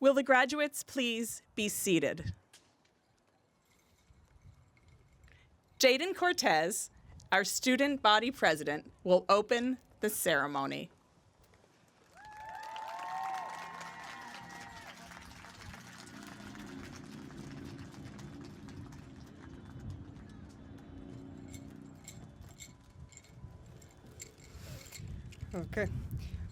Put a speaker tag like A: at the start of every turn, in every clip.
A: Will the graduates please be seated? Jaden Cortez, our student body president, will open the ceremony.
B: Okay.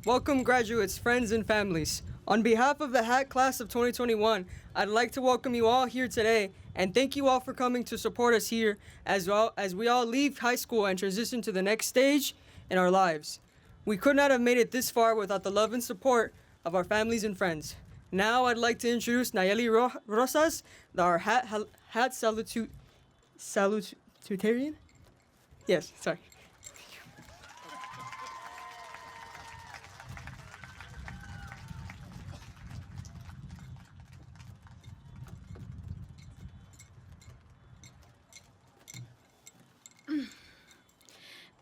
B: Welcome, graduates, friends, and families. On behalf of the HAAT class of 2021, I'd like to welcome you all here today and thank you all for coming to support us here as well as we all leave high school and transition to the next stage in our lives. We could not have made it this far without the love and support of our families and friends. Now I'd like to introduce Nayeli Rosas, our HAAT salutatorian? Yes, sorry.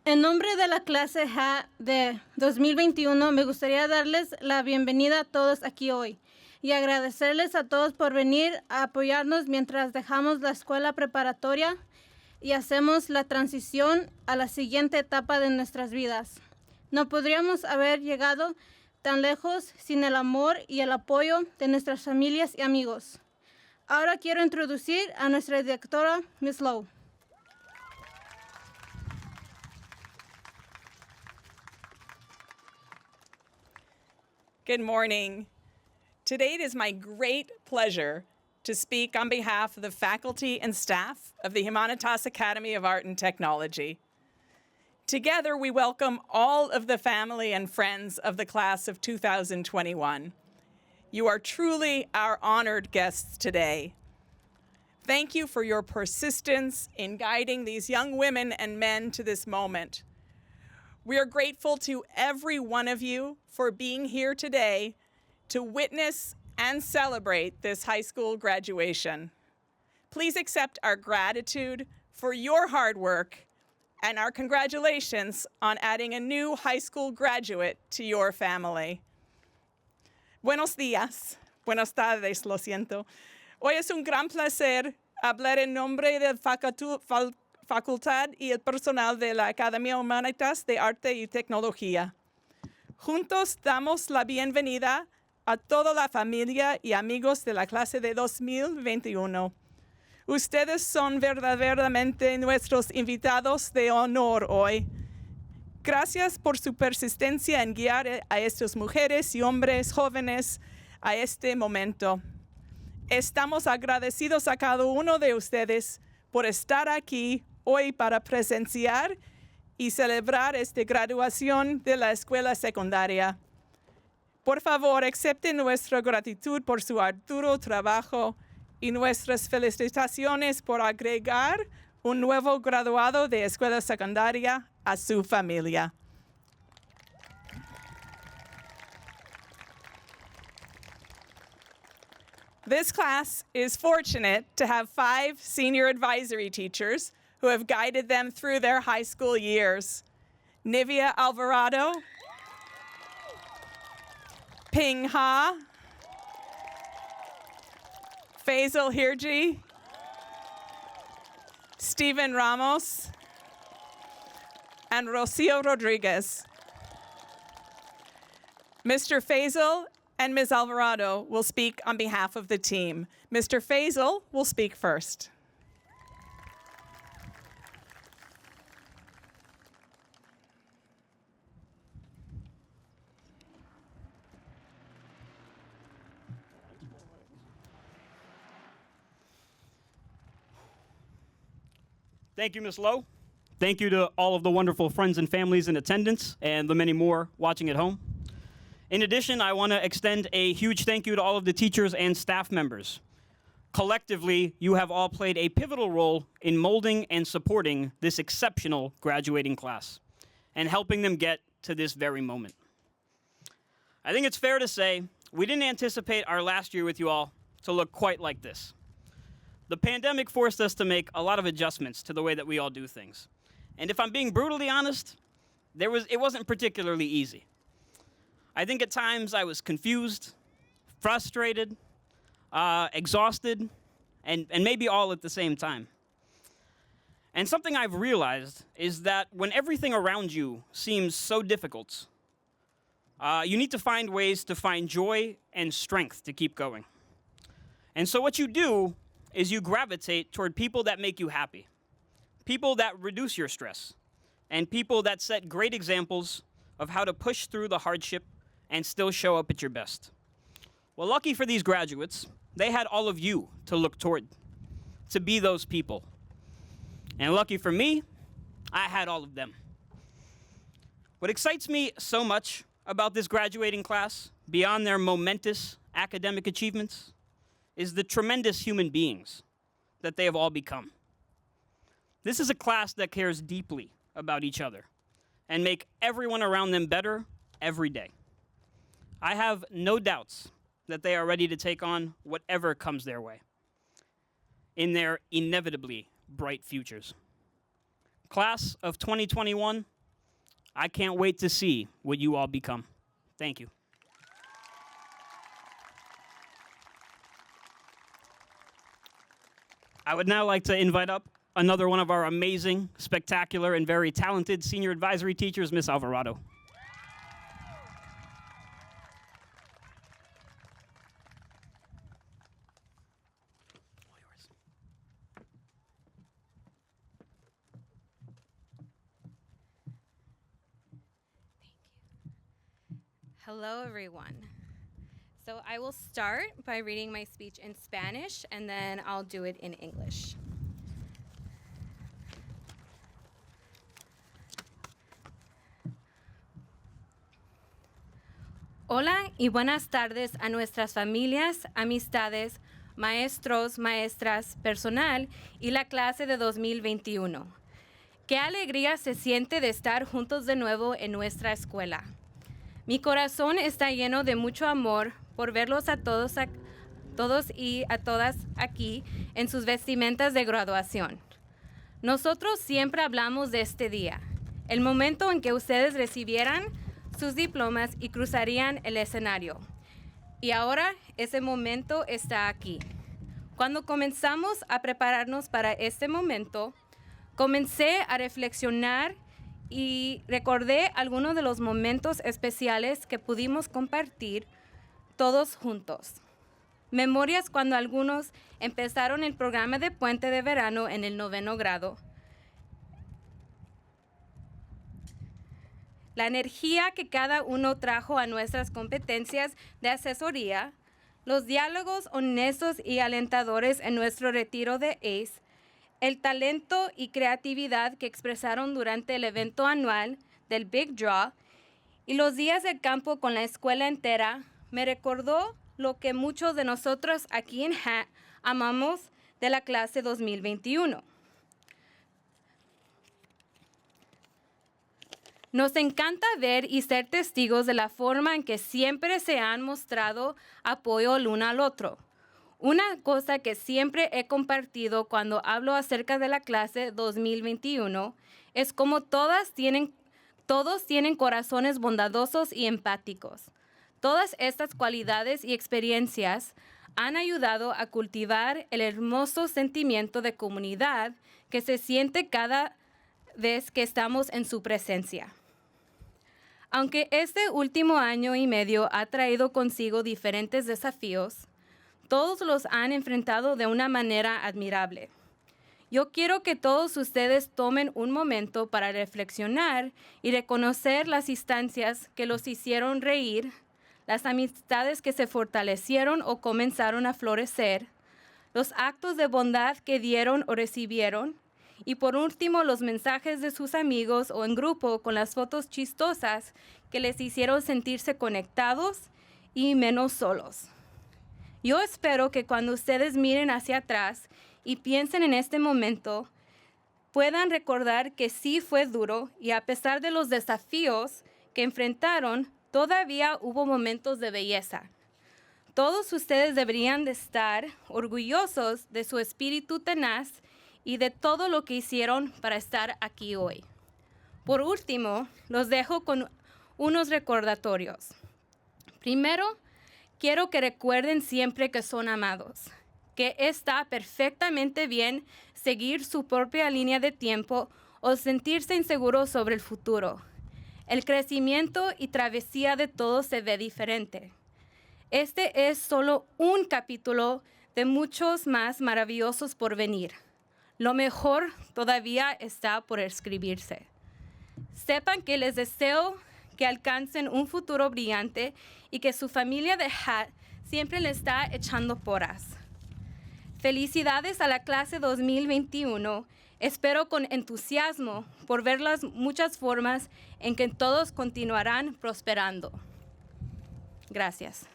C: En nombre de la clase HAAT de 2021, me gustaría darles la bienvenida a todos aquí hoy y agradecerles a todos por venir a apoyarnos mientras dejamos la escuela preparatoria y hacemos la transición a la siguiente etapa de nuestras vidas. No podríamos haber llegado tan lejos sin el amor y el apoyo de nuestras familias y amigos. Ahora quiero introducir a nuestra directora, Ms. Lowe.
A: Good morning. Today it is my great pleasure to speak on behalf of the faculty and staff of the Humanitas Academy of Art and Technology. Together, we welcome all of the family and friends of the class of 2021. You are truly our honored guests today. Thank you for your persistence in guiding these young women and men to this moment. We are grateful to every one of you for being here today to witness and celebrate this high school graduation. Please accept our gratitude for your hard work and our congratulations on adding a new high school graduate to your family. Buenos días, buenas tardes, lo siento. Hoy es un gran placer hablar en nombre de facultad y el personal de la Academia Humanitas de Arte y Tecnología. Juntos damos la bienvenida a toda la familia y amigos de la clase de 2021. Ustedes son verdaderamente nuestros invitados de honor hoy. Gracias por su persistencia en guiar a estas mujeres y hombres jóvenes a este momento. Estamos agradecidos a cada uno de ustedes por estar aquí hoy para presenciar y celebrar esta graduación de la escuela secundaria. Por favor, acepten nuestra gratitud por su arduo trabajo y nuestras felicitaciones por agregar un nuevo graduado de escuela secundaria a su familia. This class is fortunate to have 5 senior advisory teachers who have guided them through their high school years. Nivea Alvarado, Ping Ha, Faisal Hirji, Stephen Ramos, and Rocio Rodriguez. Mr. Faisal and Ms. Alvarado will speak on behalf of the team. Mr. Faisal will speak first.
D: Thank you, Ms. Lowe. Thank you to all of the wonderful friends and families in attendance and the many more watching at home. In addition, I want to extend a huge thank you to all of the teachers and staff members. Collectively, you have all played a pivotal role in molding and supporting this exceptional graduating class and helping them get to this very moment. I think it's fair to say we didn't anticipate our last year with you all to look quite like this. The pandemic forced us to make a lot of adjustments to the way that we all do things. And if I'm being brutally honest, it wasn't particularly easy. I think at times I was confused, frustrated, exhausted, and maybe all at the same time. And something I've realized is that when everything around you seems so difficult, you need to find ways to find joy and strength to keep going. And so what you do is you gravitate toward people that make you happy, people that reduce your stress, and people that set great examples of how to push through the hardship and still show up at your best. Well, lucky for these graduates, they had all of you to look toward, to be those people. And lucky for me, I had all of them. What excites me so much about this graduating class, beyond their momentous academic achievements, is the tremendous human beings that they have all become. This is a class that cares deeply about each other and make everyone around them better every day. I have no doubts that they are ready to take on whatever comes their way in their inevitably bright futures. Class of 2021, I can't wait to see what you all become. Thank you. I would now like to invite up another one of our amazing, spectacular, and very talented senior advisory teachers, Ms. Alvarado.
E: Hello, everyone. So I will start by reading my speech in Spanish, and then I'll do it in English. Hola y buenas tardes a nuestras familias, amistades, maestros, maestras, personal y la clase de 2021. Qué alegría se siente de estar juntos de nuevo en nuestra escuela. Mi corazón está lleno de mucho amor por verlos a todos y a todas aquí en sus vestimentas de graduación. Nosotros siempre hablamos de este día, el momento en que ustedes recibieran sus diplomas y cruzarían el escenario. Y ahora ese momento está aquí. Cuando comenzamos a prepararnos para este momento, comencé a reflexionar y recordé algunos de los momentos especiales que pudimos compartir todos juntos. Memorias cuando algunos empezaron el programa de puente de verano en el 9º grado. La energía que cada uno trajo a nuestras competencias de asesoría, los diálogos honestos y alentadores en nuestro retiro de ACE, el talento y creatividad que expresaron durante el evento anual del Big Draw y los días de campo con la escuela entera me recordó lo que muchos de nosotros aquí en HAAT amamos de la clase 2021. Nos encanta ver y ser testigos de la forma en que siempre se han mostrado apoyo el uno al otro. Una cosa que siempre he compartido cuando hablo acerca de la clase 2021 es cómo todos tienen corazones bondadosos y empáticos. Todas estas cualidades y experiencias han ayudado a cultivar el hermoso sentimiento de comunidad que se siente cada vez que estamos en su presencia. Aunque este último año y medio ha traído consigo diferentes desafíos, todos los han enfrentado de una manera admirable. Yo quiero que todos ustedes tomen un momento para reflexionar y reconocer las instancias que los hicieron reír, las amistades que se fortalecieron o comenzaron a florecer, los actos de bondad que dieron o recibieron, y por último los mensajes de sus amigos o en grupo con las fotos chistosas que les hicieron sentirse conectados y menos solos. Yo espero que cuando ustedes miren hacia atrás y piensen en este momento, puedan recordar que sí fue duro y a pesar de los desafíos que enfrentaron, todavía hubo momentos de belleza. Todos ustedes deberían de estar orgullosos de su espíritu tenaz y de todo lo que hicieron para estar aquí hoy. Por último, los dejo con unos recordatorios. Primero, quiero que recuerden siempre que son amados, que está perfectamente bien seguir su propia línea de tiempo o sentirse inseguros sobre el futuro. El crecimiento y travesía de todos se ve diferente. Este es solo un capítulo de muchos más maravillosos por venir. Lo mejor todavía está por escribirse. Sepan que les deseo que alcancen un futuro brillante y que su familia de HAAT siempre le está echando porras. Felicidades a la clase 2021. Espero con entusiasmo por ver las muchas formas en que todos continuarán prosperando. Gracias.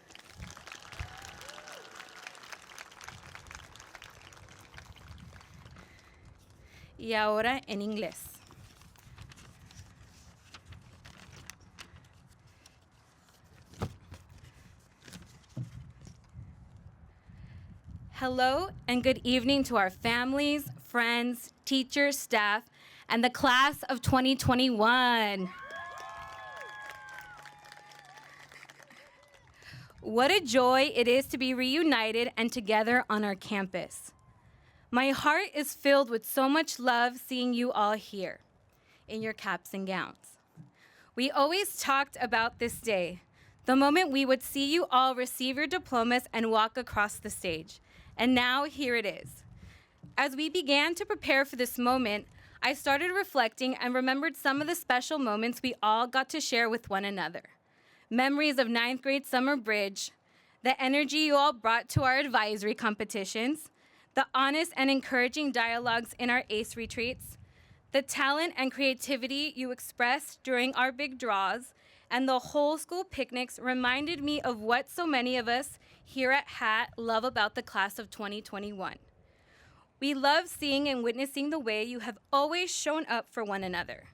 E: Y ahora en inglés. Hello and good evening to our families, friends, teachers, staff, and the class of 2021. What a joy it is to be reunited and together on our campus. My heart is filled with so much love seeing you all here in your caps and gowns. We always talked about this day, the moment we would see you all receive your diplomas and walk across the stage. And now here it is. As we began to prepare for this moment, I started reflecting and remembered some of the special moments we all got to share with one another. Memories of 9th grade summer bridge, the energy you all brought to our advisory competitions, the honest and encouraging dialogues in our ACE retreats, the talent and creativity you expressed during our big draws, and the whole school picnics reminded me of what so many of us here at HAAT love about the class of 2021. We love seeing and witnessing the way you have always shown up for one another.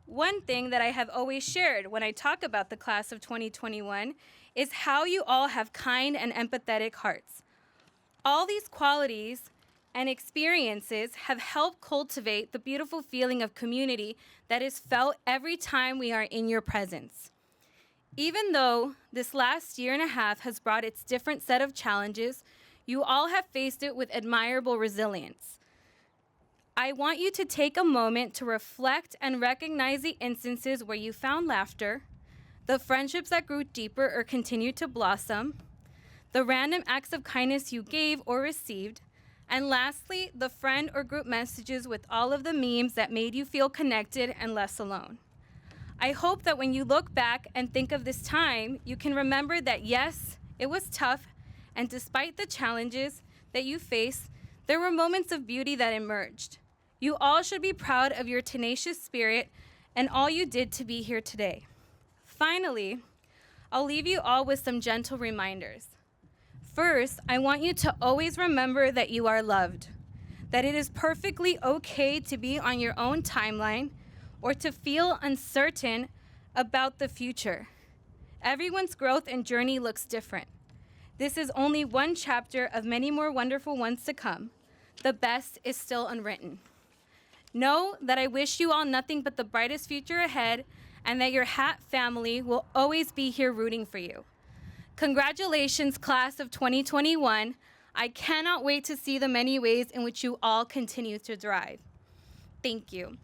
E: One thing that I have always shared when I talk about the class of 2021 is how you all have kind and empathetic hearts. All these qualities and experiences have helped cultivate the beautiful feeling of community that is felt every time we are in your presence. Even though this last year and a half has brought its different set of challenges, you all have faced it with admirable resilience. I want you to take a moment to reflect and recognize the instances where you found laughter, the friendships that grew deeper or continued to blossom, the random acts of kindness you gave or received, and lastly, the friend or group messages with all of the memes that made you feel connected and less alone. I hope that when you look back and think of this time, you can remember that yes, it was tough, and despite the challenges that you faced, there were moments of beauty that emerged. You all should be proud of your tenacious spirit and all you did to be here today. Finally, I'll leave you all with some gentle reminders. First, I want you to always remember that you are loved, that it is perfectly okay to be on your own timeline or to feel uncertain about the future. Everyone's growth and journey looks different. This is only one chapter of many more wonderful ones to come. The best is still unwritten. Know that I wish you all nothing but the brightest future ahead and that your HAAT family will always be here rooting for you. Congratulations, class of 2021. I cannot wait to see the many ways in which you all continue to thrive. Thank you.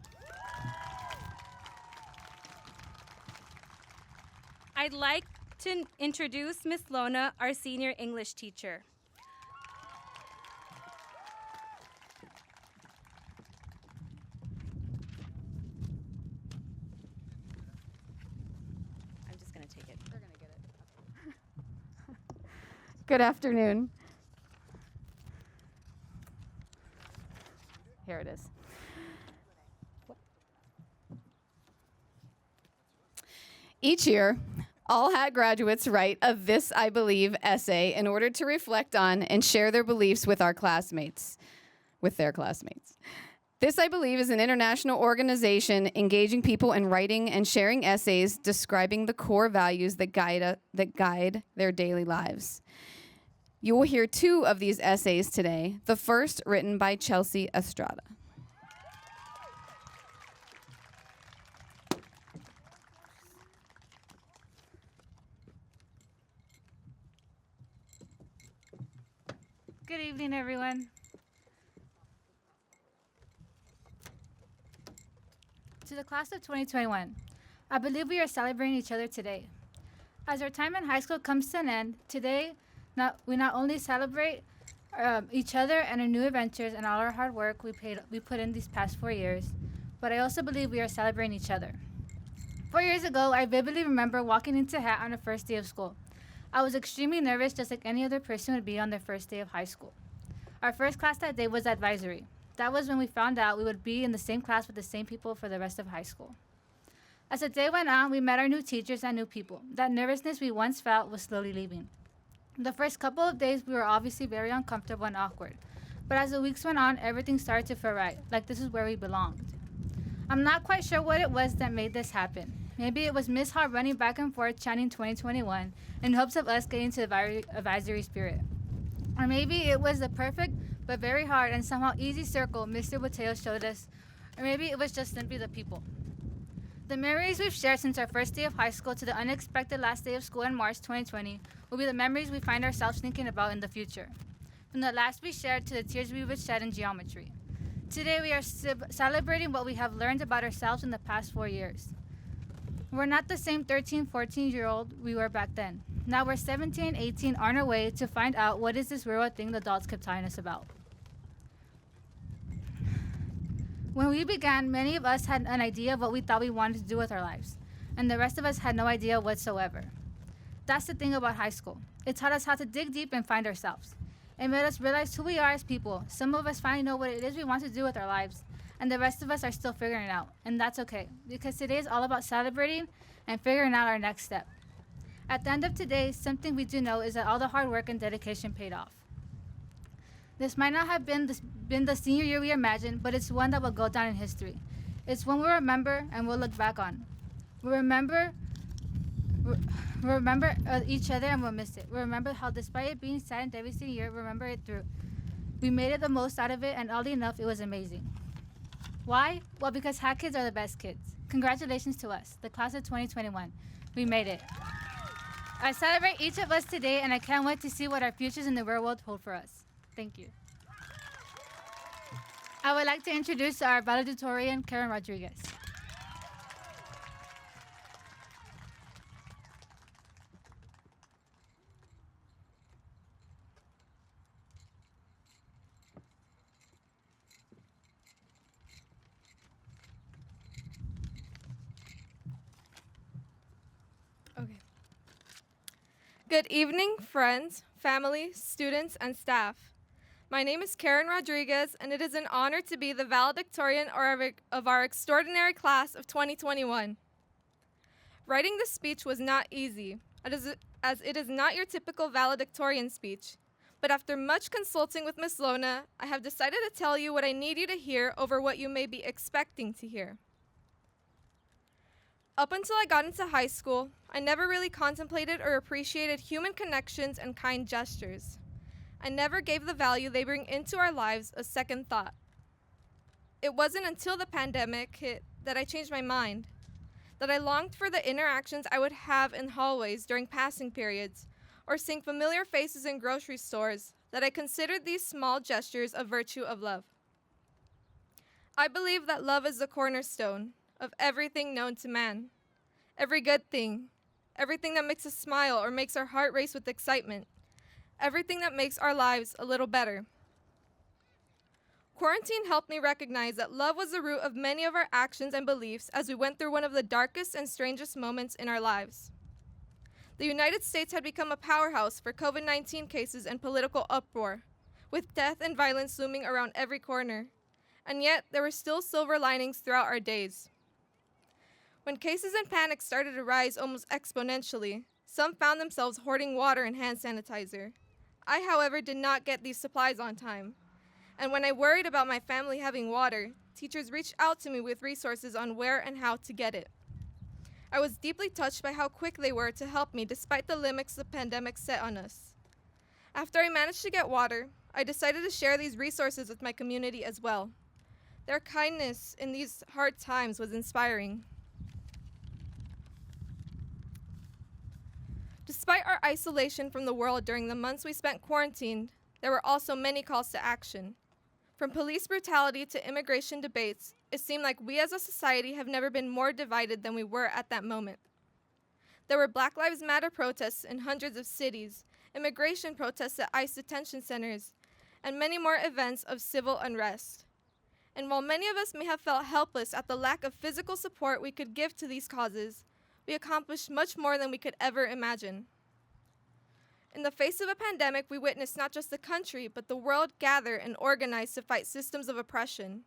E: I'd like to introduce Miss Lona, our senior English teacher. I'm just going to take it. They're going to get it.
F: Good afternoon. Here it is. Each year, all HAAT graduates write a This I Believe essay in order to reflect on and share their beliefs with their classmates. This I Believe is an international organization engaging people in writing and sharing essays describing the core values that guide their daily lives. You will hear 2 of these essays today, the first written by Chelsea Estrada.
G: evening, everyone. To the class of 2021, I believe we are celebrating each other today. As our time in high school comes to an end, today we not only celebrate each other and our new adventures and all our hard work we put in these past 4 years, but I also believe we are celebrating each other. 4 years ago, I vividly remember walking into HAAT on the first day of school. I was extremely nervous, just like any other person would be on their first day of high school. Our first class that day was advisory. That was when we found out we would be in the same class with the same people for the rest of high school. As the day went on, we met our new teachers and new people. That nervousness we once felt was slowly leaving. The first couple of days, we were obviously very uncomfortable and awkward. But as the weeks went on, everything started to feel right, like this is where we belonged. I'm not quite sure what it was that made this happen. Maybe it was Miss Hart running back and forth chanting 2021 in hopes of us getting to the advisory spirit. Or maybe it was the perfect but very hard and somehow easy circle Mr. Boteo showed us. Or maybe it was just simply the people. The memories we've shared since our first day of high school to the unexpected last day of school in March 2020 will be the memories we find ourselves thinking about in the future. From the laughs we shared to the tears we would shed in geometry. Today we are celebrating what we have learned about ourselves in the past 4 years. We're not the same 13, 14-year-old we were back then. Now we're 17, 18 on our way to find out what is this real thing the adults kept telling us about. When we began, many of us had an idea of what we thought we wanted to do with our lives, and the rest of us had no idea whatsoever. That's the thing about high school. It taught us how to dig deep and find ourselves. It made us realize who we are as people. Some of us finally know what it is we want to do with our lives, and the rest of us are still figuring it out, and that's okay, because today is all about celebrating and figuring out our next step. At the end of today, something we do know is that all the hard work and dedication paid off. This might not have been the senior year we imagined, but it's one that will go down in history. It's one we'll remember and we'll look back on. We'll remember each other and we'll miss it. We'll remember how despite it being sad and devastating year, remember it through. We made it the most out of it, and oddly enough, it was amazing. Why? Well, because HAAT kids are the best kids. Congratulations to us, the class of 2021. We made it. I celebrate each of us today, and I can't wait to see what our futures in the real world hold for us. Thank you. I would like to introduce our valedictorian, Karen Rodriguez.
H: Okay. Good evening, friends, family, students, and staff. My name is Karen Rodriguez, and it is an honor to be the valedictorian of our extraordinary class of 2021. Writing this speech was not easy, as it is not your typical valedictorian speech. But after much consulting with Ms. Lona, I have decided to tell you what I need you to hear over what you may be expecting to hear. Up until I got into high school, I never really contemplated or appreciated human connections and kind gestures. I never gave the value they bring into our lives a second thought. It wasn't until the pandemic hit that I changed my mind, that I longed for the interactions I would have in hallways during passing periods, or seeing familiar faces in grocery stores, that I considered these small gestures a virtue of love. I believe that love is the cornerstone of everything known to man. Every good thing, everything that makes us smile or makes our heart race with excitement, everything that makes our lives a little better. Quarantine helped me recognize that love was the root of many of our actions and beliefs as we went through one of the darkest and strangest moments in our lives. The United States had become a powerhouse for COVID-19 cases and political uproar, with death and violence looming around every corner. And yet, there were still silver linings throughout our days. When cases and panic started to rise almost exponentially, some found themselves hoarding water and hand sanitizer. I, however, did not get these supplies on time. And when I worried about my family having water, teachers reached out to me with resources on where and how to get it. I was deeply touched by how quick they were to help me despite the limits the pandemic set on us. After I managed to get water, I decided to share these resources with my community as well. Their kindness in these hard times was inspiring. Despite our isolation from the world during the months we spent quarantined, there were also many calls to action. From police brutality to immigration debates, it seemed like we as a society have never been more divided than we were at that moment. There were Black Lives Matter protests in hundreds of cities, immigration protests at ICE detention centers, and many more events of civil unrest. And while many of us may have felt helpless at the lack of physical support we could give to these causes, we accomplished much more than we could ever imagine. In the face of a pandemic, we witnessed not just the country, but the world gather and organize to fight systems of oppression.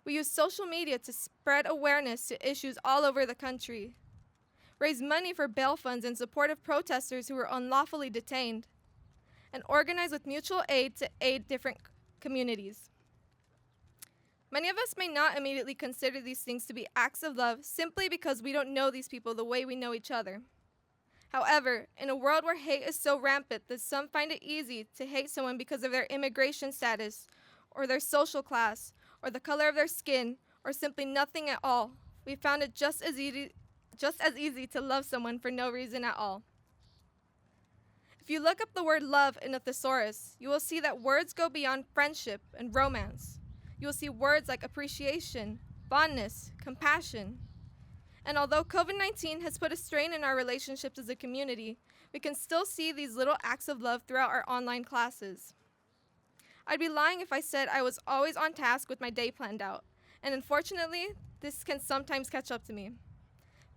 H: We used social media to spread awareness to issues all over the country, raise money for bail funds in support of protesters who were unlawfully detained, and organize with mutual aid to aid different communities. Many of us may not immediately consider these things to be acts of love simply because we don't know these people the way we know each other. However, in a world where hate is so rampant that some find it easy to hate someone because of their immigration status, or their social class, or the color of their skin, or simply nothing at all, we found it just as easy to love someone for no reason at all. If you look up the word love in a thesaurus, you will see that words go beyond friendship and romance. You will see words like appreciation, fondness, compassion. And although COVID-19 has put a strain in our relationships as a community, we can still see these little acts of love throughout our online classes. I'd be lying if I said I was always on task with my day planned out, and unfortunately, this can sometimes catch up to me.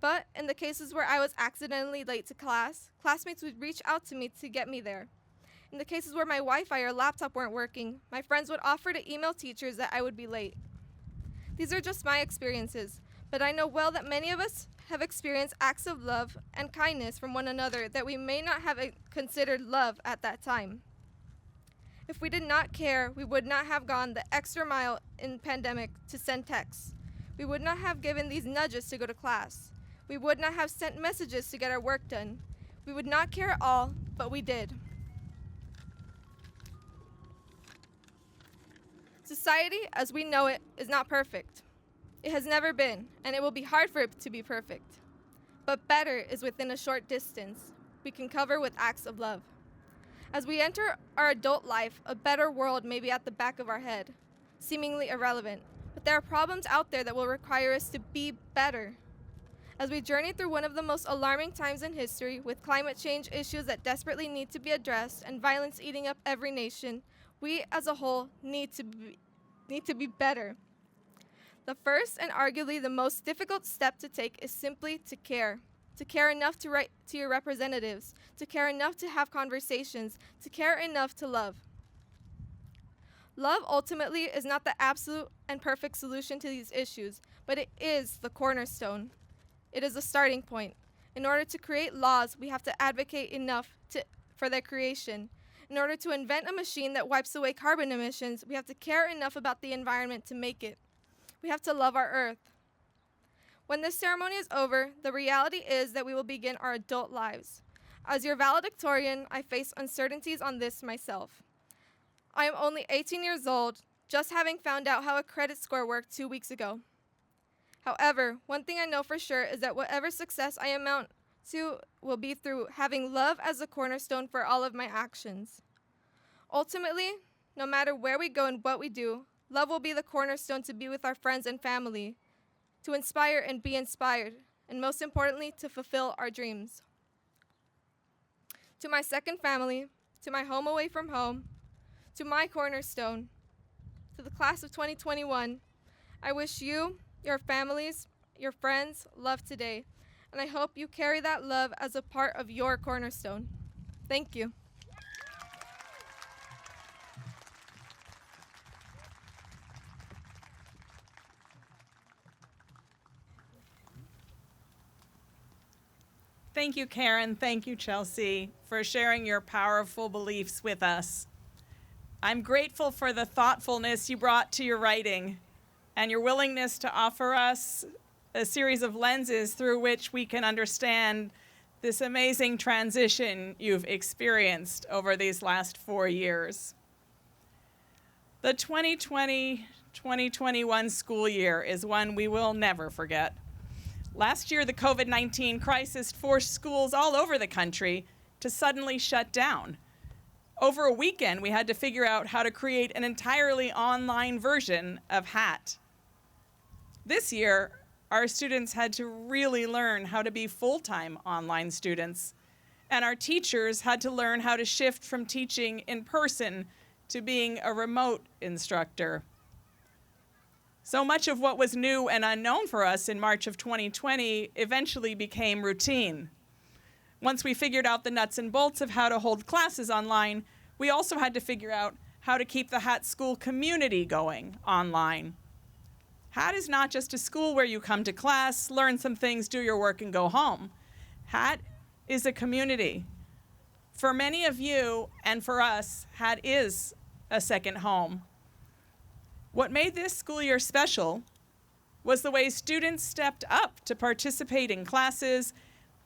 H: But in the cases where I was accidentally late to class, classmates would reach out to me to get me there. In the cases where my Wi-Fi or laptop weren't working, my friends would offer to email teachers that I would be late. These are just my experiences, but I know well that many of us have experienced acts of love and kindness from one another that we may not have considered love at that time. If we did not care, we would not have gone the extra mile in pandemic to send texts. We would not have given these nudges to go to class. We would not have sent messages to get our work done. We would not care at all, but we did. Society, as we know it, is not perfect. It has never been, and it will be hard for it to be perfect. But better is within a short distance we can cover with acts of love. As we enter our adult life, a better world may be at the back of our head, seemingly irrelevant, but there are problems out there that will require us to be better. As we journey through one of the most alarming times in history, with climate change issues that desperately need to be addressed and violence eating up every nation, we as a whole need to be better. The first and arguably the most difficult step to take is simply to care enough to write to your representatives, to care enough to have conversations, to care enough to love. Love ultimately is not the absolute and perfect solution to these issues, but it is the cornerstone. It is a starting point. In order to create laws, we have to advocate enough for their creation. In order to invent a machine that wipes away carbon emissions, we have to care enough about the environment to make it. We have to love our earth. When this ceremony is over, the reality is that we will begin our adult lives. As your valedictorian, I face uncertainties on this myself. I am only 18 years old, just having found out how a credit score worked 2 weeks ago. However, one thing I know for sure is that whatever success I amount to will be through having love as a cornerstone for all of my actions. Ultimately, no matter where we go and what we do, love will be the cornerstone to be with our friends and family, to inspire and be inspired, and most importantly, to fulfill our dreams. To my second family, to my home away from home, to my cornerstone, to the class of 2021, I wish you, your families, your friends, love today, and I hope you carry that love as a part of your cornerstone. Thank you.
A: Thank you, Karen. Thank you, Chelsea, for sharing your powerful beliefs with us. I'm grateful for the thoughtfulness you brought to your writing and your willingness to offer us a series of lenses through which we can understand this amazing transition you've experienced over these last 4 years. The 2020-2021 school year is one we will never forget. Last year, the COVID-19 crisis forced schools all over the country to suddenly shut down. Over a weekend, we had to figure out how to create an entirely online version of HAAT. This year, our students had to really learn how to be full-time online students, and our teachers had to learn how to shift from teaching in person to being a remote instructor. So much of what was new and unknown for us in March of 2020 eventually became routine. Once we figured out the nuts and bolts of how to hold classes online, we also had to figure out how to keep the HAAT school community going online. HAAT is not just a school where you come to class, learn some things, do your work, and go home. HAAT is a community. For many of you, and for us, HAAT is a second home. What made this school year special was the way students stepped up to participate in classes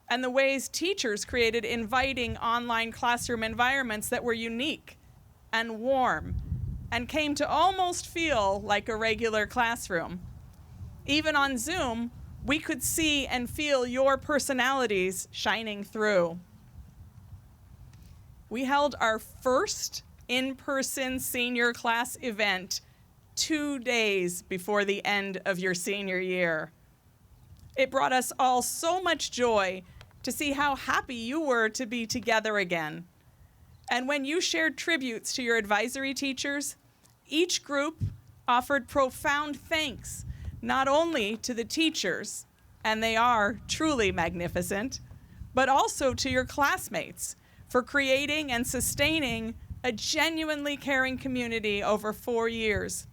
A: and the ways teachers created inviting online classroom environments that were unique and warm and came to almost feel like a regular classroom. Even on Zoom, we could see and feel your personalities shining through. We held our first in-person senior class event 2 days before the end of your senior year. It brought us all so much joy to see how happy you were to be together again. And when you shared tributes to your advisory teachers, each group offered profound thanks, not only to the teachers, and they are truly magnificent, but also to your classmates for creating and sustaining a genuinely caring community over 4 years.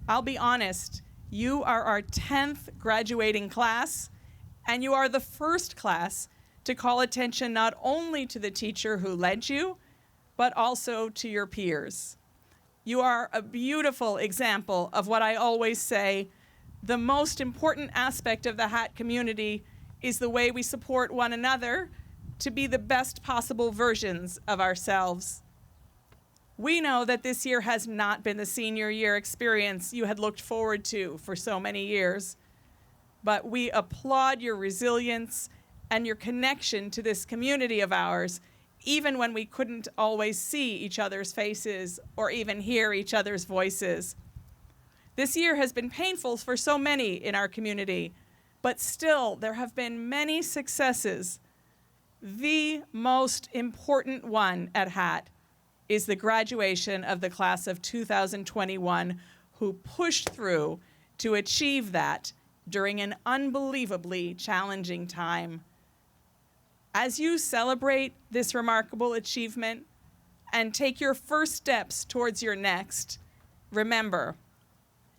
A: I'll be honest, you are our 10th graduating class, and you are the first class to call attention not only to the teacher who led you, but also to your peers. You are a beautiful example of what I always say, the most important aspect of the HAAT community is the way we support one another to be the best possible versions of ourselves. We know that this year has not been the senior year experience you had looked forward to for so many years, but we applaud your resilience and your connection to this community of ours, even when we couldn't always see each other's faces or even hear each other's voices. This year has been painful for so many in our community, but still there have been many successes. The most important one at HAAT is the graduation of the class of 2021 who pushed through to achieve that during an unbelievably challenging time. As you celebrate this remarkable achievement and take your first steps towards your next, remember,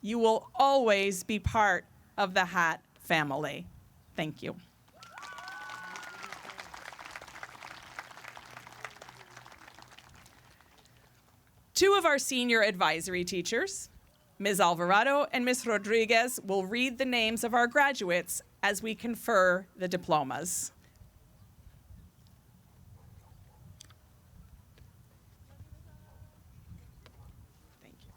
A: you will always be part of the HAAT family. Thank you. Two of our senior advisory teachers, Ms. Alvarado and Ms. Rodriguez, will read the names of our graduates as we confer the diplomas. Thank you.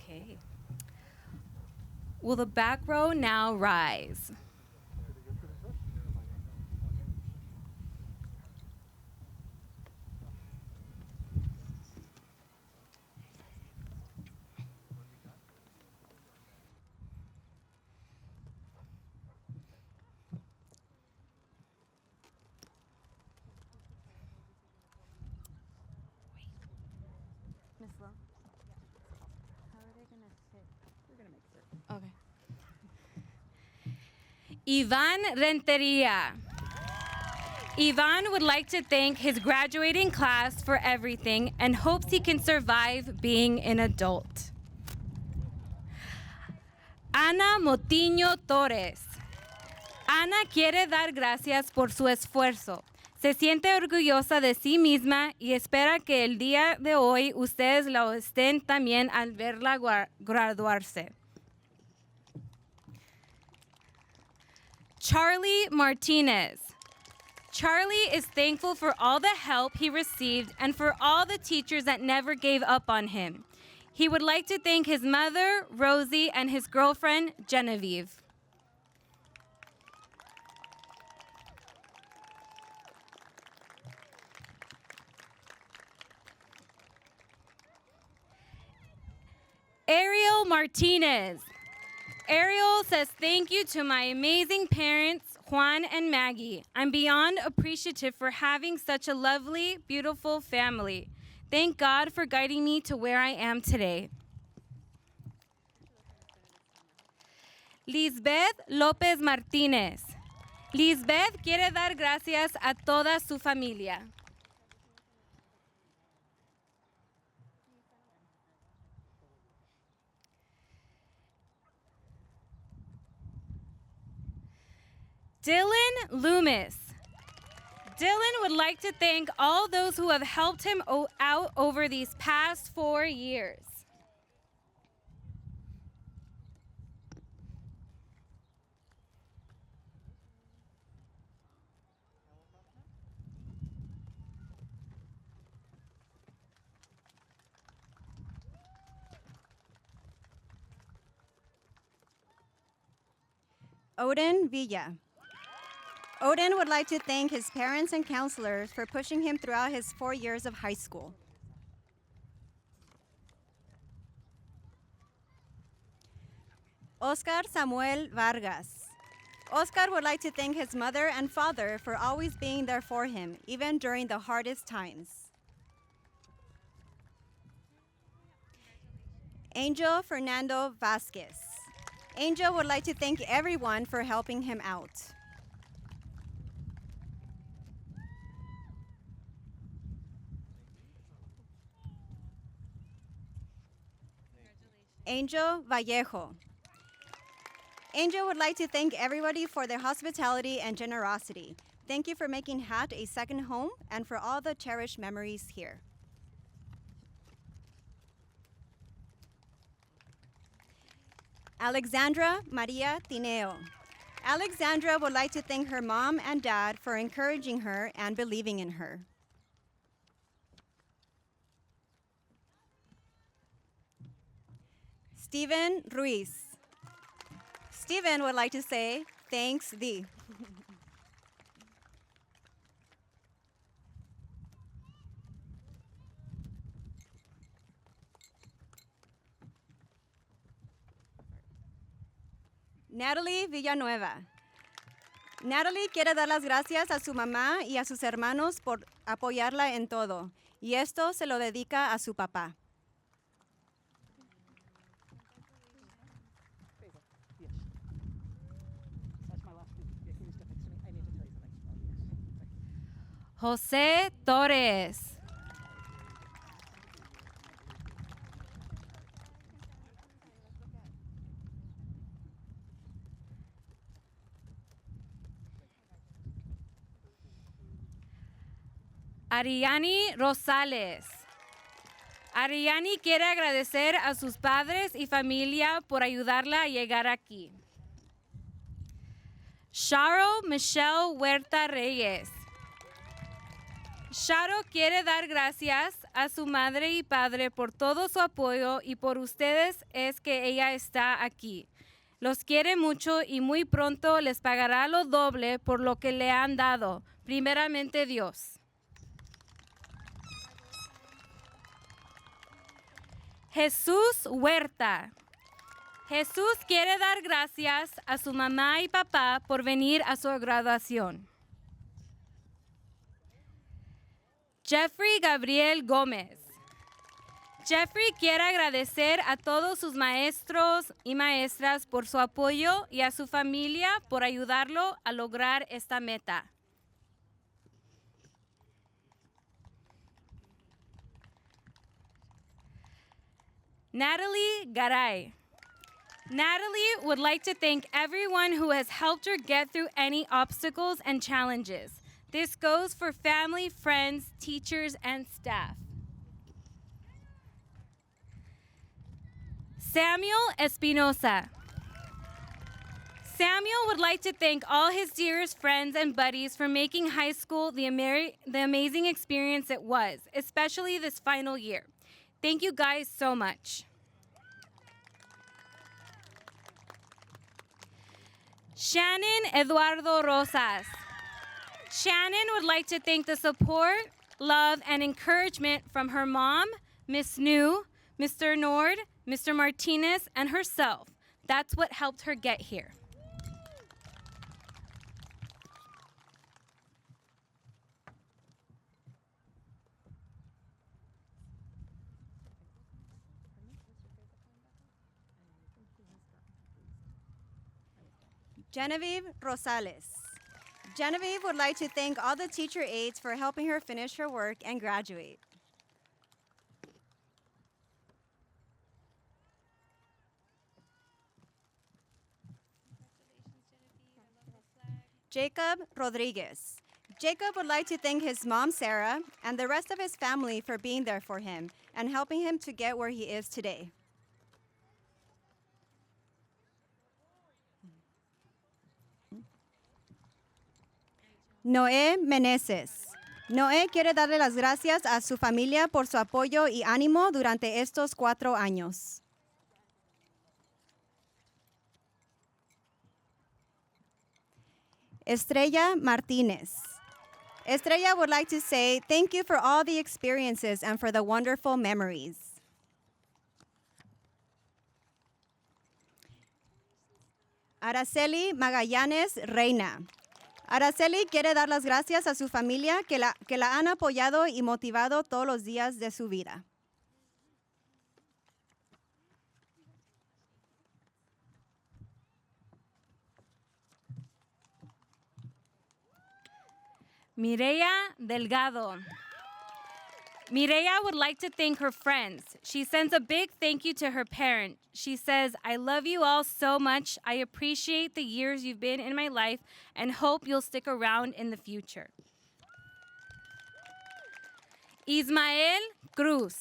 E: Okay. Will the back row now rise? Miss Lowe? How are they going to sit? We're going to make certain. Okay. Ivan Renteria. Ivan would like to thank his graduating class for everything and hopes he can survive being an adult. Ana Motiño Torres. Ana quiere dar gracias por su esfuerzo. Se siente orgullosa de sí misma y espera que el día de hoy ustedes lo estén también al verla graduarse. Charlie Martinez. Charlie is thankful for all the help he received and for all the teachers that never gave up on him. He would like to thank his mother, Rosie, and his girlfriend, Genevieve. Ariel Martinez. Ariel says thank you to my amazing parents, Juan and Maggie. I'm beyond appreciative for having such a lovely, beautiful family. Thank God for guiding me to where I am today. Lisbeth López Martínez. Lisbeth quiere dar gracias a toda su familia. Dylan Loomis. Dylan would like to thank all those who have helped him out over these past 4 years.
I: Odin Villa. Odin would like to thank his parents and counselors for pushing him throughout his 4 years of high school. Oscar Samuel Vargas. Oscar would like to thank his mother and father for always being there for him, even during the hardest times. Angel Fernando Vasquez. Angel would like to thank everyone for helping him out. Angel Vallejo. Angel would like to thank everybody for their hospitality and generosity. Thank you for making HAAT a second home and for all the cherished memories here. Alexandra Maria Tineo. Alexandra would like to thank her mom and dad for encouraging her and believing in her. Steven Ruiz. Steven would like to say, thanks thee. Natalie Villanueva. Natalie quiere dar las gracias a su mamá y a sus hermanos por apoyarla en todo, y esto se lo dedica a su papá.
E: José Torres. Ariani Rosales. Ariani quiere agradecer a sus padres y familia por ayudarla a llegar aquí. Sharo Michelle Huerta Reyes. Sharo quiere dar gracias a su madre y padre por todo su apoyo y por ustedes es que ella está aquí. Los quiere mucho y muy pronto les pagará lo doble por lo que le han dado. Primeramente Dios. Jesús Huerta. Jesús quiere dar gracias a su mamá y papá por venir a su graduación. Jeffrey Gabriel Gómez. Jeffrey quiere agradecer a todos sus maestros y maestras por su apoyo y a su familia por ayudarlo a lograr esta meta. Natalie Garay. Natalie would like to thank everyone who has helped her get through any obstacles and challenges. This goes for family, friends, teachers, and staff. Samuel Espinosa. Samuel would like to thank all his dearest friends and buddies for making high school the amazing experience it was, especially this final year. Thank you guys so much. Shannon Eduardo Rosas. Shannon would like to thank the support, love, and encouragement from her mom, Miss New, Mr. Nord, Mr. Martinez, and herself. That's what helped her get here.
I: Genevieve Rosales. Genevieve would like to thank all the teacher aides for helping her finish her work and graduate. Jacob Rodriguez. Jacob would like to thank his mom, Sarah, and the rest of his family for being there for him and helping him to get where he is today. Noé Meneses. Noé quiere darle las gracias a su familia por su apoyo y ánimo durante estos 4 años. Estrella Martinez. Estrella would like to say thank you for all the experiences and for the wonderful memories. Araceli Magallanes Reina. Araceli quiere dar las gracias a su familia que la han apoyado y motivado todos los días de su vida.
E: Mireya Delgado. Mireya would like to thank her friends. She sends a big thank you to her parent. She says, I love you all so much. I appreciate the years you've been in my life and hope you'll stick around in the future. Ismael Cruz.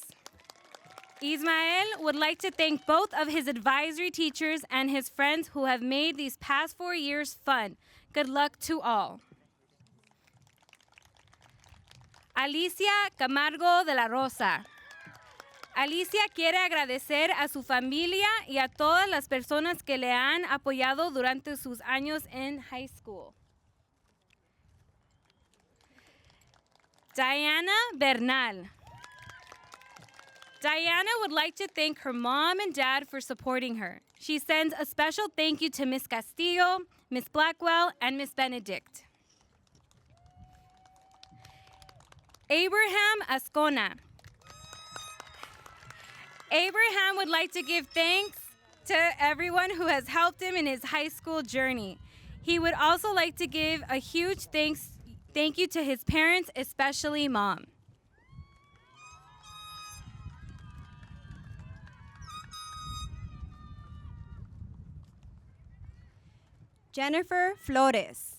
E: Ismael would like to thank both of his advisory teachers and his friends who have made these past 4 years fun. Good luck to all. Alicia Camargo de la Rosa. Alicia quiere agradecer a su familia y a todas las personas que le han apoyado durante sus años en high school. Diana Bernal. Diana would like to thank her mom and dad for supporting her. She sends a special thank you to Miss Castillo, Miss Blackwell, and Miss Benedict. Abraham Ascona. Abraham would like to give thanks to everyone who has helped him in his high school journey. He would also like to give a huge thank you to his parents, especially mom.
I: Jennifer Flores.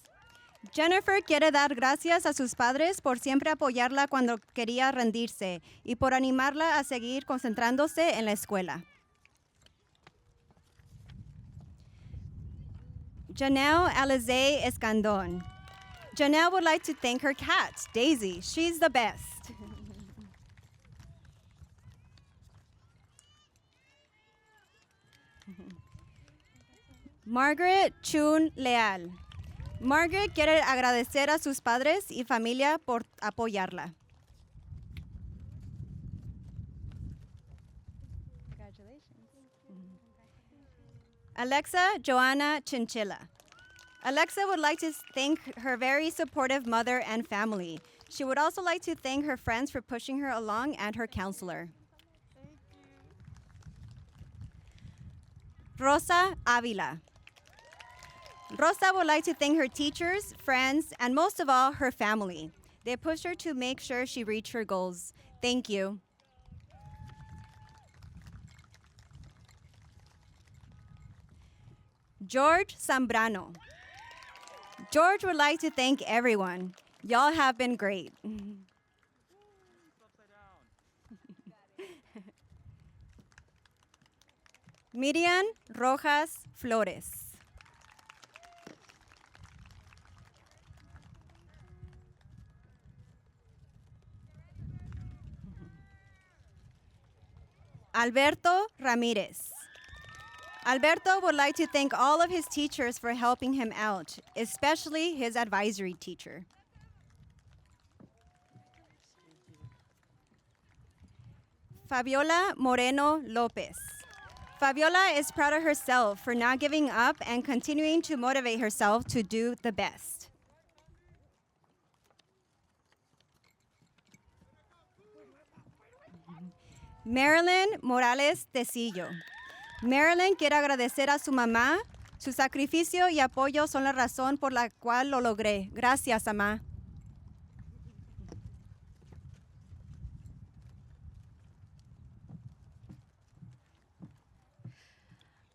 I: Jennifer quiere dar gracias a sus padres por siempre apoyarla cuando quería rendirse y por animarla a seguir concentrándose en la escuela. Janelle Alize Escandon. Janelle would like to thank her cat, Daisy. She's the best. Margaret Chun Leal. Margaret quiere agradecer a sus padres y familia por apoyarla. Congratulations. Alexa Joanna Chinchilla. Alexa would like to thank her very supportive mother and family. She would also like to thank her friends for pushing her along and her counselor. Rosa Avila. Rosa would like to thank her teachers, friends, and most of all, her family. They pushed her to make sure she reached her goals. Thank you. George Zambrano. George would like to thank everyone. Y'all have been great. Miriam Rojas Flores. Alberto Ramirez. Alberto would like to thank all of his teachers for helping him out, especially his advisory teacher. Fabiola Moreno Lopez. Fabiola is proud of herself for not giving up and continuing to motivate herself to do the best. Marilyn Morales Tecillo. Marilyn quiere agradecer a su mamá. Su sacrificio y apoyo son la razón por la cual lo logré. Gracias, mamá.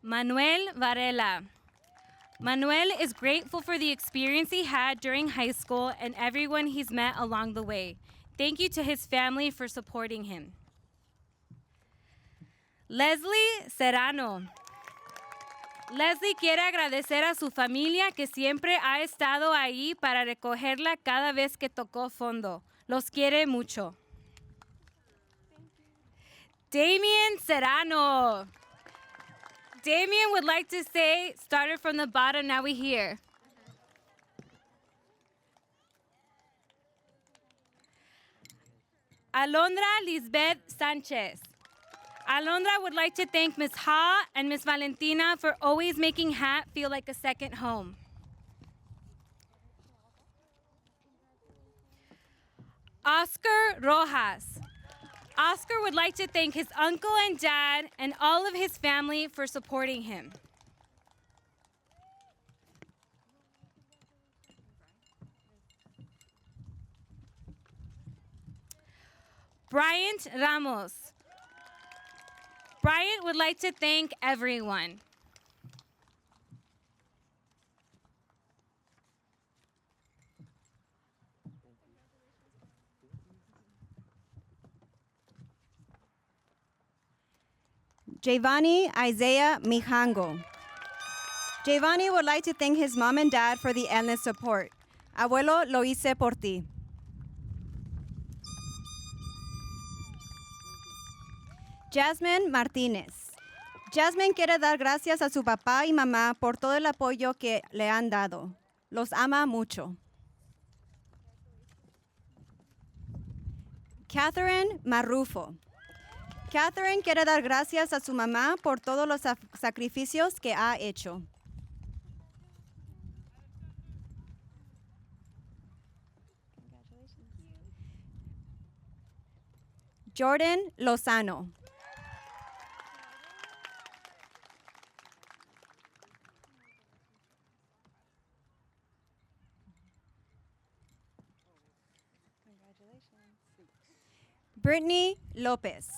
E: Manuel Varela. Manuel is grateful for the experience he had during high school and everyone he's met along the way. Thank you to his family for supporting him. Leslie Serrano. Leslie quiere agradecer a su familia que siempre ha estado ahí para recogerla cada vez que tocó fondo. Los quiere mucho. Damien Serrano. Damien would like to say, started from the bottom, now we here. Alondra Lisbeth Sanchez. Alondra would like to thank Ms. Ha and Ms. Valentina for always making HAAT feel like a second home. Oscar Rojas. Oscar would like to thank his uncle and dad and all of his family for supporting him. Bryant Ramos. Bryant would like to thank everyone.
I: Giovanni Isaiah Mijango. Giovanni would like to thank his mom and dad for the endless support. Abuelo, lo hice por ti. Jasmine Martínez. Jasmine quiere dar gracias a su papá y mamá por todo el apoyo que le han dado. Los ama mucho. Catherine Marrufo. Catherine quiere dar gracias a su mamá por todos los sacrificios que ha hecho. Jordan Lozano. Brittany Lopez.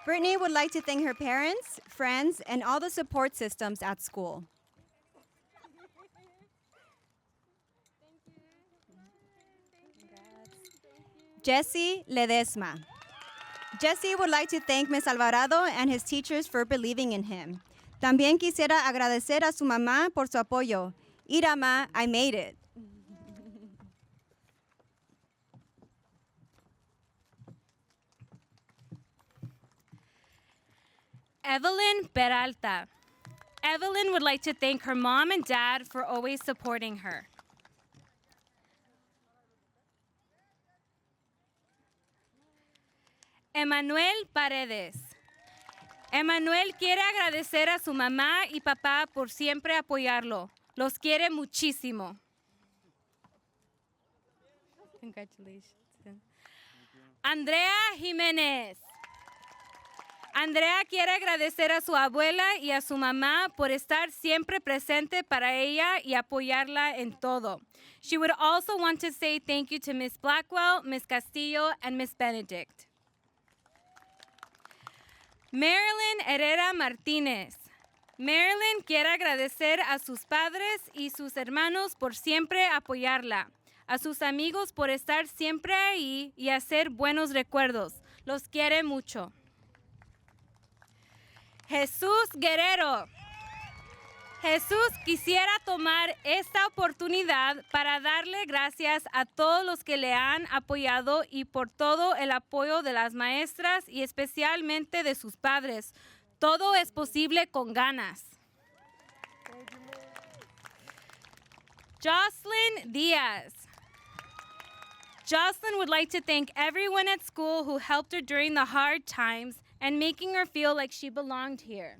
I: Brittany would like to thank her parents, friends, and all the support systems at school. Jessie Ledesma. Jessie would like to thank Ms. Alvarado and his teachers for believing in him. También quisiera agradecer a su mamá por su apoyo. Irama, I made it.
E: Evelyn Peralta. Evelyn would like to thank her mom and dad for always supporting her. Emanuel Paredes. Emanuel quiere agradecer a su mamá y papá por siempre apoyarlo. Los quiere muchísimo. Congratulations. Andrea Jiménez. Andrea quiere agradecer a su abuela y a su mamá por estar siempre presente para ella y apoyarla en todo. She would also want to say thank you to Miss Blackwell, Miss Castillo, and Miss Benedict. Marilyn Herrera Martínez. Marilyn quiere agradecer a sus padres y sus hermanos por siempre apoyarla. a sus amigos por estar siempre ahí y hacer buenos recuerdos. Los quiere mucho. Jesús Guerrero. Jesús quisiera tomar esta oportunidad para darle gracias a todos los que le han apoyado y por todo el apoyo de las maestras y especialmente de sus padres. Todo es posible con ganas. Jocelyn Diaz. Jocelyn would like to thank everyone at school who helped her during the hard times and making her feel like she belonged here.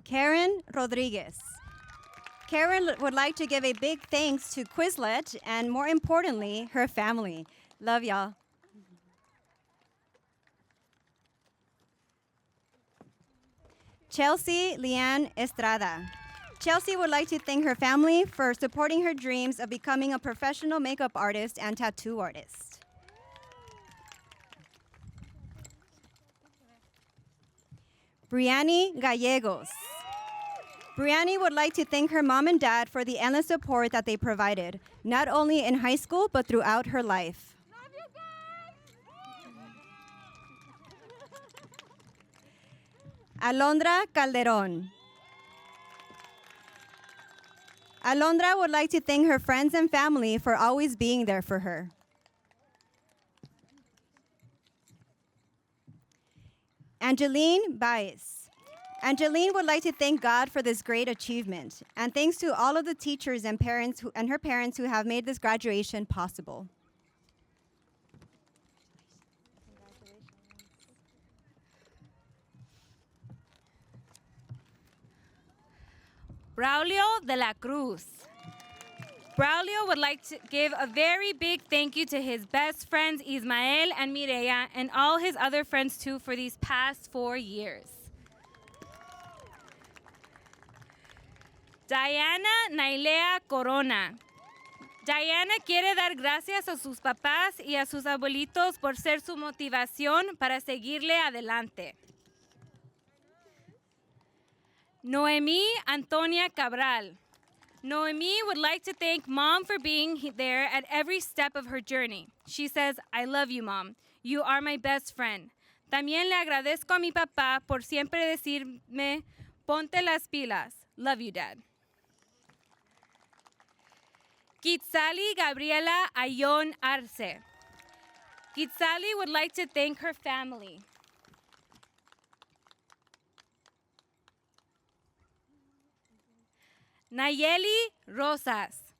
I: Karen Rodriguez. Karen would like to give a big thanks to Quizlet and, more importantly, her family. Love y'all. Chelsea Leanne Estrada. Chelsea would like to thank her family for supporting her dreams of becoming a professional makeup artist and tattoo artist. Brianni Gallegos. Brianni would like to thank her mom and dad for the endless support that they provided, not only in high school, but throughout her life.
H: Love you guys!
I: Alondra Calderon. Alondra would like to thank her friends and family for always being there for her. Angeline Baez. Angeline would like to thank God for this great achievement, and thanks to all of the teachers and parents and her parents who have made this graduation possible.
E: Braulio de la Cruz. Braulio would like to give a very big thank you to his best friends Ismael and Mireya and all his other friends too for these past 4 years. Diana Nailea Corona. Diana quiere dar gracias a sus papás y a sus abuelitos por ser su motivación para seguirle adelante. Noemí Antonia Cabral. Noemi would like to thank Mom for being there at every step of her journey. She says, I love you, Mom. You are my best friend. También le agradezco a mi papá por siempre decirme, ponte las pilas. Love you, Dad. Kitsali Gabriela Ayon Arce. Kitsali would like to thank her family. Nayeli Rosas.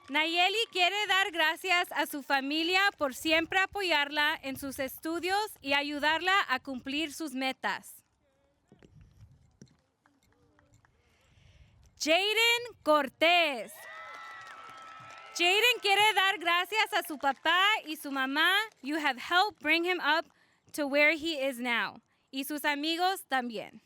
E: Nayeli quiere dar gracias a su familia por siempre apoyarla en sus estudios y ayudarla a cumplir sus metas. Jaden Cortés. Jaden quiere dar gracias a su papá y su mamá. You have helped bring him up to where he is now. Y sus amigos también.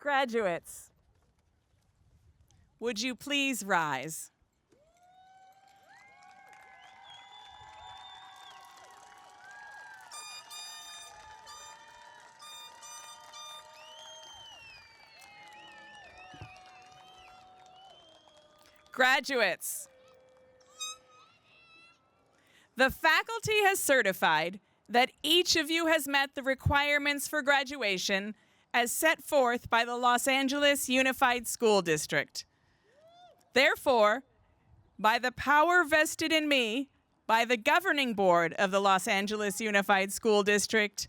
A: Graduates, would you please rise? Graduates, the faculty has certified that each of you has met the requirements for graduation as set forth by the Los Angeles Unified School District. Therefore, by the power vested in me by the governing board of the Los Angeles Unified School District,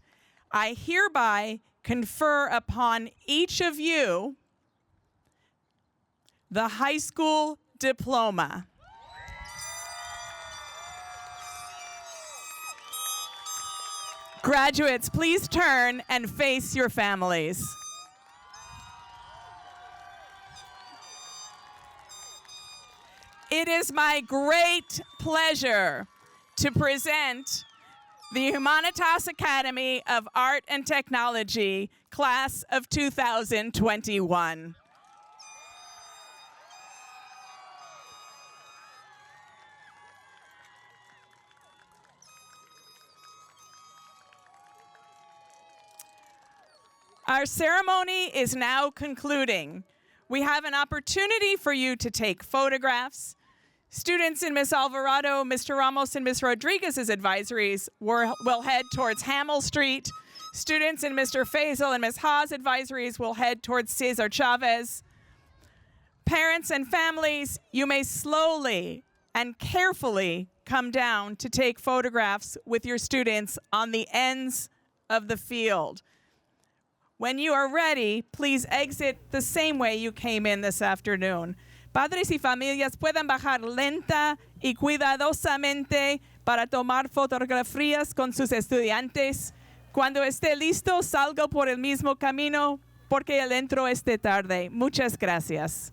A: I hereby confer upon each of you the high school diploma. Graduates, please turn and face your families. It is my great pleasure to present the Humanitas Academy of Art and Technology, class of 2021. Our ceremony is now concluding. We have an opportunity for you to take photographs. Students in Ms. Alvarado, Mr. Ramos, and Ms. Rodriguez's advisories will head towards Hamill Street. Students in Mr. Faisal and Ms. Ha's advisories will head towards Cesar Chavez. Parents and families, you may slowly and carefully come down to take photographs with your students on the ends of the field. When you are ready, please exit the same way you came in this afternoon. Padres y familias puedan bajar lenta y cuidadosamente para tomar fotografías con sus estudiantes. Cuando esté listo, salga por el mismo camino porque el entro esté tarde. Muchas gracias.